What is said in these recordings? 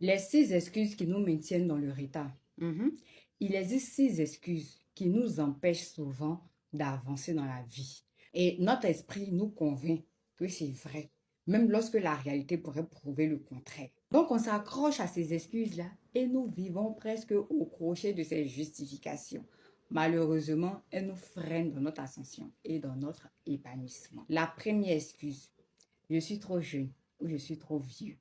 Les 6 excuses qui nous maintiennent dans le retard. Il existe 6 excuses qui nous empêchent souvent d'avancer dans la vie. Et notre esprit nous convainc que c'est vrai, même lorsque la réalité pourrait prouver le contraire. Donc on s'accroche à ces excuses-là et nous vivons presque au crochet de ces justifications. Malheureusement, elles nous freinent dans notre ascension et dans notre épanouissement. La première excuse, je suis trop jeune ou je suis trop vieux.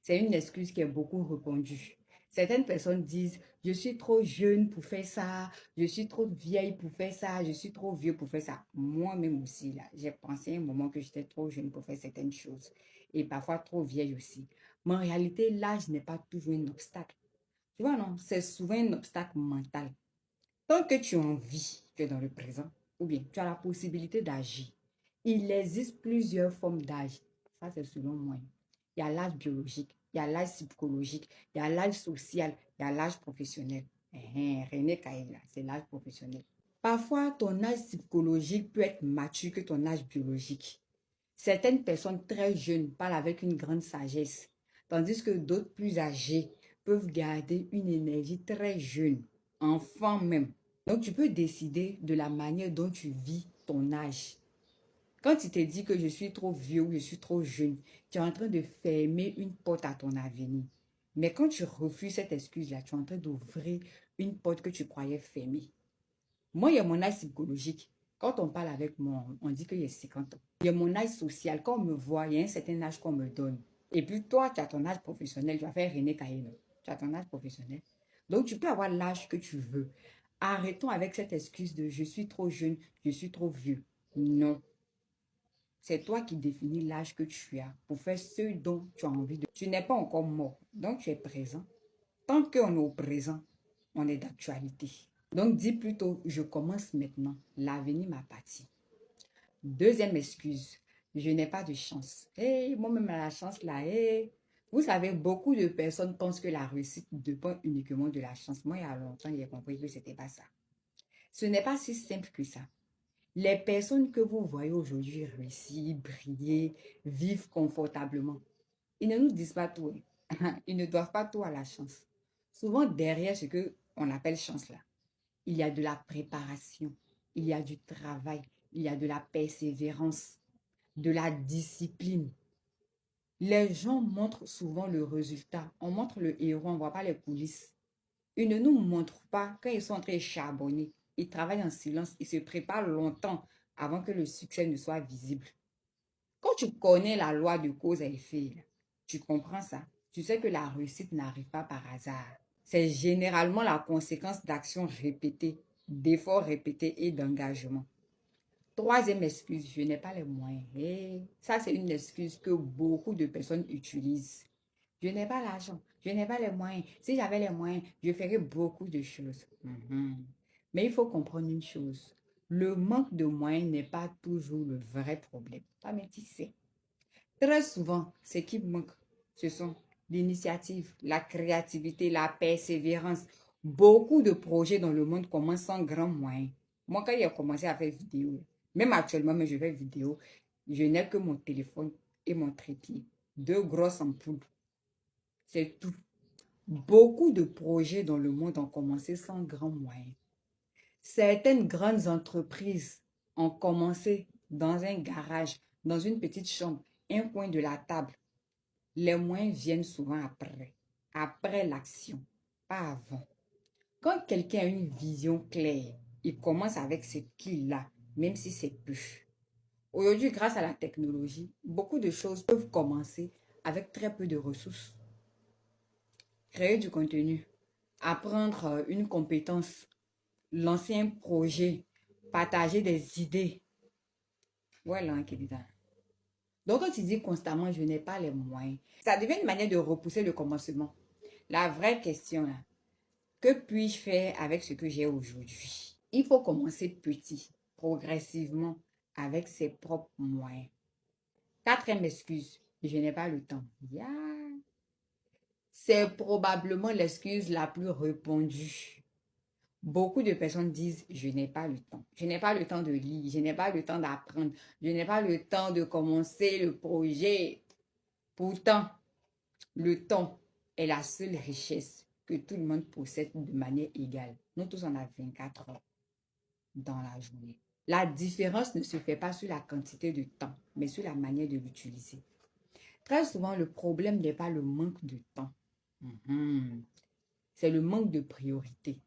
C'est une excuse qui est beaucoup répandue. Certaines personnes disent, je suis trop jeune pour faire ça, je suis trop vieille pour faire ça, je suis trop vieux pour faire ça. Moi-même aussi, là, j'ai pensé à un moment que j'étais trop jeune pour faire certaines choses et parfois trop vieille aussi. Mais en réalité, l'âge n'est pas toujours un obstacle. Tu vois, non, c'est souvent un obstacle mental. Tant que tu en vis, tu es dans le présent, ou bien tu as la possibilité d'agir. Il existe plusieurs formes d'âge. Ça, c'est selon moi. Il y a l'âge biologique, il y a l'âge psychologique, il y a l'âge social, il y a l'âge professionnel. René Kaïla, c'est l'âge professionnel. Parfois, ton âge psychologique peut être mature que ton âge biologique. Certaines personnes très jeunes parlent avec une grande sagesse, tandis que d'autres plus âgés peuvent garder une énergie très jeune, enfant même. Donc, tu peux décider de la manière dont tu vis ton âge. Quand tu te dis que je suis trop vieux ou je suis trop jeune, tu es en train de fermer une porte à ton avenir. Mais quand tu refuses cette excuse-là, tu es en train d'ouvrir une porte que tu croyais fermée. Moi, il y a mon âge psychologique. Quand on parle avec moi, on dit qu'il y a 50 ans. Il y a mon âge social. Quand on me voit, il y a un certain âge qu'on me donne. Et puis toi, tu as ton âge professionnel. Tu vas faire René Caïno. Tu as ton âge professionnel. Donc, tu peux avoir l'âge que tu veux. Arrêtons avec cette excuse de je suis trop jeune, je suis trop vieux. Non. C'est toi qui définis l'âge que tu as pour faire ce dont tu as envie de. Tu n'es pas encore mort. Donc, tu es présent. Tant qu'on est au présent, on est d'actualité. Donc, dis plutôt, je commence maintenant. L'avenir m'appartient. Deuxième excuse, je n'ai pas de chance. Hey, moi-même, la chance là, hey. Vous savez, beaucoup de personnes pensent que la réussite dépend uniquement de la chance. Moi, il y a longtemps, j'ai compris que ce n'était pas ça. Ce n'est pas si simple que ça. Les personnes que vous voyez aujourd'hui réussir, briller, vivre confortablement, ils ne nous disent pas tout. Ils ne doivent pas tout à la chance. Souvent, derrière ce que on appelle chance là, il y a de la préparation, il y a du travail, il y a de la persévérance, de la discipline. Les gens montrent souvent le résultat. On montre le héros, on ne voit pas les coulisses. Ils ne nous montrent pas quand ils sont en train de charbonner. Ils travaillent en silence, ils se préparent longtemps avant que le succès ne soit visible. Quand tu connais la loi de cause à effet, tu comprends ça. Tu sais que la réussite n'arrive pas par hasard. C'est généralement la conséquence d'actions répétées, d'efforts répétés et d'engagement. Troisième excuse, je n'ai pas les moyens. Et ça, c'est une excuse que beaucoup de personnes utilisent. Je n'ai pas l'argent, je n'ai pas les moyens. Si j'avais les moyens, je ferais beaucoup de choses. Mais il faut comprendre une chose. Le manque de moyens n'est pas toujours le vrai problème. Ah, mais tu sais. Très souvent, ce qui manque, ce sont l'initiative, la créativité, la persévérance. Beaucoup de projets dans le monde commencent sans grands moyens. Moi, quand j'ai commencé à faire vidéo, même actuellement, mais je fais vidéo, je n'ai que mon téléphone et mon trépied. 2 grosses ampoules. C'est tout. Beaucoup de projets dans le monde ont commencé sans grands moyens. Certaines grandes entreprises ont commencé dans un garage, dans une petite chambre, un coin de la table. Les moyens viennent souvent après l'action, pas avant. Quand quelqu'un a une vision claire, il commence avec ce qu'il a, même si c'est peu. Aujourd'hui, grâce à la technologie, beaucoup de choses peuvent commencer avec très peu de ressources. Créer du contenu, apprendre une compétence, lancer un projet, partager des idées. Voilà, Kélida. Donc, quand tu dis constamment, je n'ai pas les moyens, ça devient une manière de repousser le commencement. La vraie question, là, que puis-je faire avec ce que j'ai aujourd'hui? Il faut commencer petit, progressivement, avec ses propres moyens. Quatrième excuse, je n'ai pas le temps. Yeah. C'est probablement l'excuse la plus répandue. Beaucoup de personnes disent, je n'ai pas le temps. Je n'ai pas le temps de lire, je n'ai pas le temps d'apprendre, je n'ai pas le temps de commencer le projet. Pourtant, le temps est la seule richesse que tout le monde possède de manière égale. Nous tous, on a 24 heures dans la journée. La différence ne se fait pas sur la quantité de temps, mais sur la manière de l'utiliser. Très souvent, le problème n'est pas le manque de temps. C'est le manque de priorité,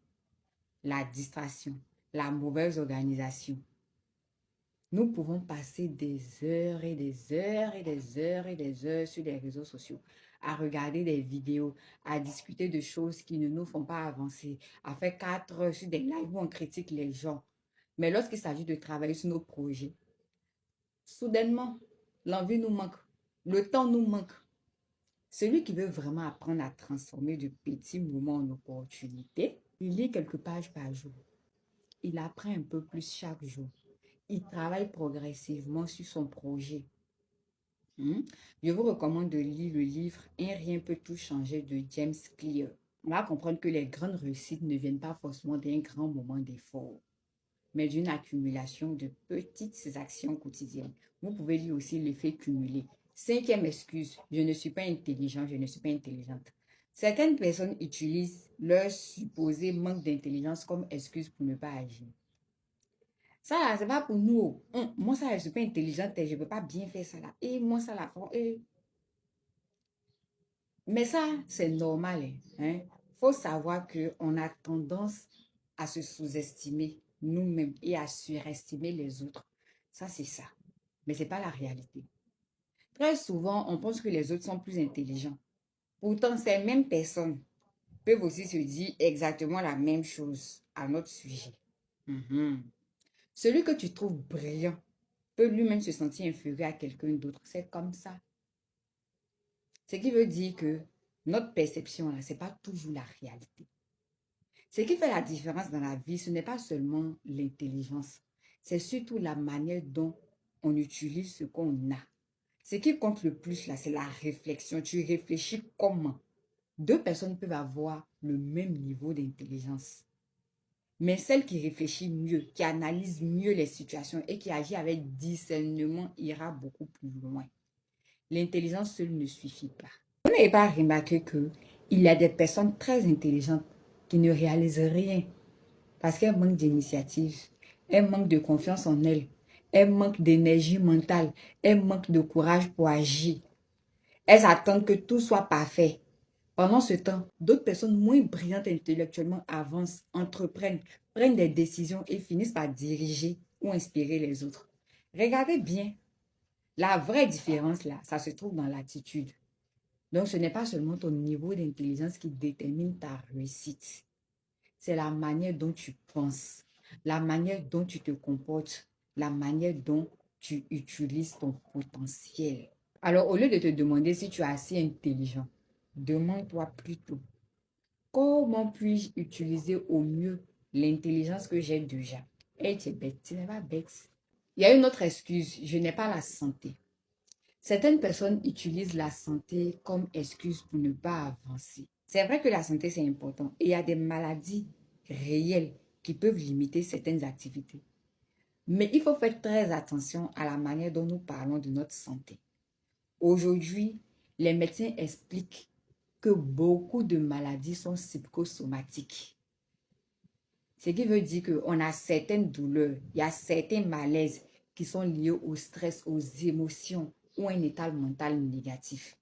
la distraction, la mauvaise organisation. Nous pouvons passer des heures et des heures et des heures et des heures sur les réseaux sociaux, à regarder des vidéos, à discuter de choses qui ne nous font pas avancer, à faire 4 heures sur des lives où on critique les gens. Mais lorsqu'il s'agit de travailler sur nos projets, soudainement, l'envie nous manque, le temps nous manque. Celui qui veut vraiment apprendre à transformer de petits moments en opportunités, il lit quelques pages par jour. Il apprend un peu plus chaque jour. Il travaille progressivement sur son projet. Je vous recommande de lire le livre « Un rien peut tout changer » de James Clear. On va comprendre que les grandes réussites ne viennent pas forcément d'un grand moment d'effort, mais d'une accumulation de petites actions quotidiennes. Vous pouvez lire aussi l'effet cumulé. 5e excuse, je ne suis pas intelligent, je ne suis pas intelligente. Certaines personnes utilisent leur supposé manque d'intelligence comme excuse pour ne pas agir. Ça, là, c'est pas pour nous. Moi, ça, je ne suis pas intelligente et je ne peux pas bien faire ça là. Et moi, ça, là, mais ça, c'est normal. Il faut savoir qu'on a tendance à se sous-estimer nous-mêmes et à surestimer les autres. Ça, c'est ça. Mais ce n'est pas la réalité. Très souvent, on pense que les autres sont plus intelligents. Pourtant, ces mêmes personnes peuvent aussi se dire exactement la même chose à notre sujet. Celui que tu trouves brillant peut lui-même se sentir inférieur à quelqu'un d'autre. C'est comme ça. Ce qui veut dire que notre perception, là, ce n'est pas toujours la réalité. Ce qui fait la différence dans la vie, ce n'est pas seulement l'intelligence. C'est surtout la manière dont on utilise ce qu'on a. Ce qui compte le plus, là, c'est la réflexion. Tu réfléchis comment? 2 personnes peuvent avoir le même niveau d'intelligence. Mais celle qui réfléchit mieux, qui analyse mieux les situations et qui agit avec discernement ira beaucoup plus loin. L'intelligence seule ne suffit pas. Vous n'avez pas remarqué qu'il y a des personnes très intelligentes qui ne réalisent rien parce qu'elles manquent d'initiative, elles manquent de confiance en elles, elles manquent d'énergie mentale, elles manquent de courage pour agir. Elles attendent que tout soit parfait. Pendant ce temps, d'autres personnes moins brillantes intellectuellement avancent, entreprennent, prennent des décisions et finissent par diriger ou inspirer les autres. Regardez bien. La vraie différence, là, ça se trouve dans l'attitude. Donc, ce n'est pas seulement ton niveau d'intelligence qui détermine ta réussite. C'est la manière dont tu penses, la manière dont tu te comportes, la manière dont tu utilises ton potentiel. Alors, au lieu de te demander si tu es assez intelligent, demande-toi plutôt, comment puis-je utiliser au mieux l'intelligence que j'ai déjà? Et tu es bête, tu n'es pas bête. Il y a une autre excuse, je n'ai pas la santé. Certaines personnes utilisent la santé comme excuse pour ne pas avancer. C'est vrai que la santé, c'est important et il y a des maladies réelles qui peuvent limiter certaines activités. Mais il faut faire très attention à la manière dont nous parlons de notre santé. Aujourd'hui, les médecins expliquent que beaucoup de maladies sont psychosomatiques. Ce qui veut dire qu'on a certaines douleurs, il y a certains malaises qui sont liés au stress, aux émotions ou à un état mental négatif.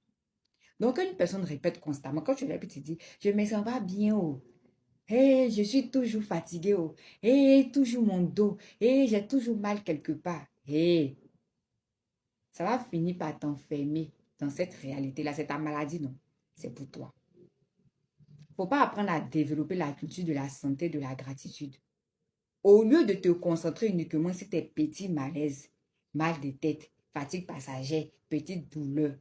Donc, une personne répète constamment, quand tu répètes, tu dis, je ne me sens pas bien, oh. Hey, je suis toujours fatiguée, oh. Hey, toujours mon dos. Hey, j'ai toujours mal quelque part. Hey, ça va finir par t'enfermer dans cette réalité-là. C'est ta maladie, non? C'est pour toi. Il ne faut pas apprendre à développer la culture de la santé, de la gratitude. Au lieu de te concentrer uniquement sur tes petits malaises, mal de tête, fatigue passagère, petites douleurs,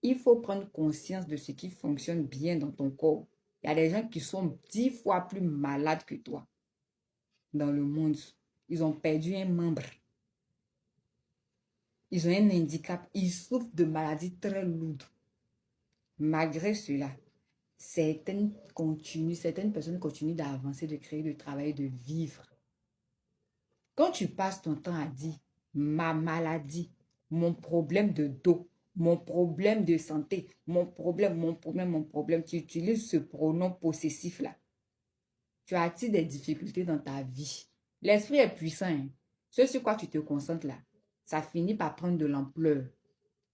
il faut prendre conscience de ce qui fonctionne bien dans ton corps. Il y a des gens qui sont 10 fois plus malades que toi dans le monde. Ils ont perdu un membre. Ils ont un handicap. Ils souffrent de maladies très lourdes. Malgré cela, certaines personnes continuent d'avancer, de créer, de travailler, de vivre. Quand tu passes ton temps à dire ma maladie, mon problème de dos, mon problème de santé, mon problème, tu utilises ce pronom possessif-là. Tu attires des difficultés dans ta vie. L'esprit est puissant. Hein. Ce sur quoi tu te concentres là, ça finit par prendre de l'ampleur.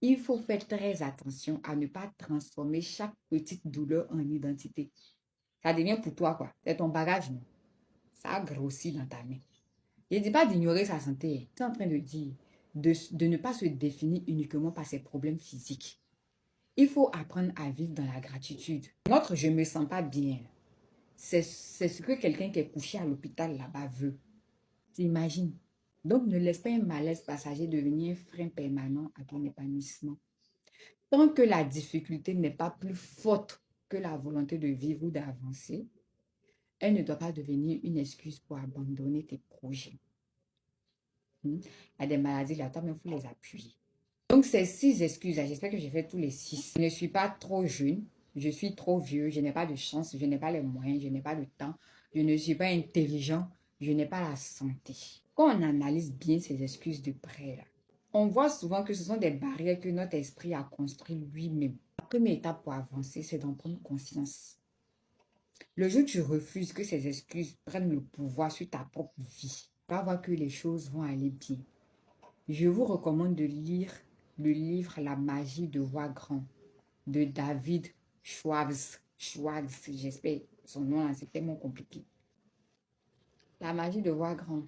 Il faut faire très attention à ne pas transformer chaque petite douleur en identité. Ça devient pour toi quoi. C'est ton bagage, non? Ça grossit dans ta main. Je ne dis pas d'ignorer sa santé. Tu es en train de dire de ne pas se définir uniquement par ses problèmes physiques. Il faut apprendre à vivre dans la gratitude. Notre je ne me sens pas bien. C'est ce que quelqu'un qui est couché à l'hôpital là-bas veut. T'imagines? Donc, ne laisse pas un malaise passager devenir un frein permanent à ton épanouissement. Tant que la difficulté n'est pas plus forte que la volonté de vivre ou d'avancer, elle ne doit pas devenir une excuse pour abandonner tes projets. Il y a des maladies là, toi, mais il faut les appuyer. Donc, ces 6 excuses, j'espère que j'ai fait tous les 6. Je ne suis pas trop jeune, je suis trop vieux, je n'ai pas de chance, je n'ai pas les moyens, je n'ai pas le temps, je ne suis pas intelligent, je n'ai pas la santé. Quand on analyse bien ces excuses de près, là, on voit souvent que ce sont des barrières que notre esprit a construites lui-même. La première étape pour avancer, c'est d'en prendre conscience. Le jour où tu refuses que ces excuses prennent le pouvoir sur ta propre vie, tu vas voir que les choses vont aller bien. Je vous recommande de lire le livre La magie de voir grand de David Schwartz, j'espère son nom là, c'est tellement compliqué. La magie de voir grand.